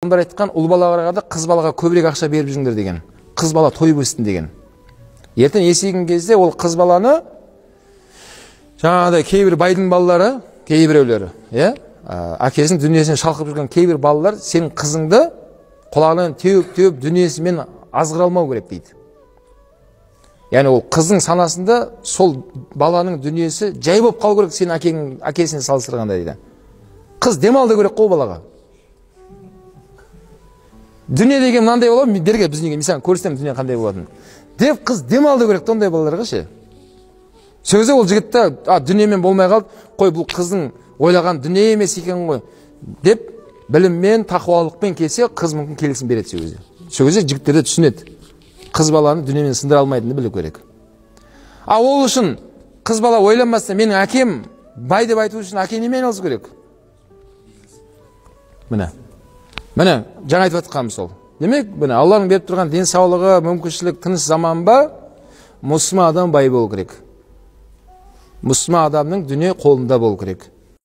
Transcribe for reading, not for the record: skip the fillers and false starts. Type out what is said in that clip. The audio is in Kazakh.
Адамдар айтқан, ұл балаға қарағанда қыз балаға көбірек ақша беріп жүріңдер деген. Қыз бала тойып өссін деген. Ертең есейген кезде ол қыз баланы жаңағыдай кейбір байдың балалары, кейбіреулері, әкесінің дүниесінен шалқып жүрген кейбір балалар сенің қызыңды құлағынан теуіп дүниесімен азғыра алмау керек дейді. Яғни ол қыздың санасында сол баланың дүниесі жай болып қалу керек сен әкесіне салыстырғанда дейді. Қыз демалды керек қой балаға. Дүние деген мынандай болады, берге біздің мысалы көрсетемін дүние қандай болатынын. Деп қыз демалды керек ондай балаларға ше. Сөзі ол жігітті дүниемен болмай қалды, қой бұл қыздың ойлаған дүние емес екен ғой деп біліммен, тақуалықпен келсе, қыз мүмкін келісім береді сөзі. Сөзі жігіттерді түсінеді. Қыз баланы дүниемен сындыра алмайтынын білу керек. Ол үшін қыз бала ойланбастан менің әкем бай деп айту үшін әке немен айналысу керек? Міне жаңа айтып жатқаным сол. Демек, міне Алланың беріп тұрған денсаулығы, мүмкіншілік, тыныш заман ба, мұсылман адам бай болу керек. Мұсылман адамның дүние қолында болу керек.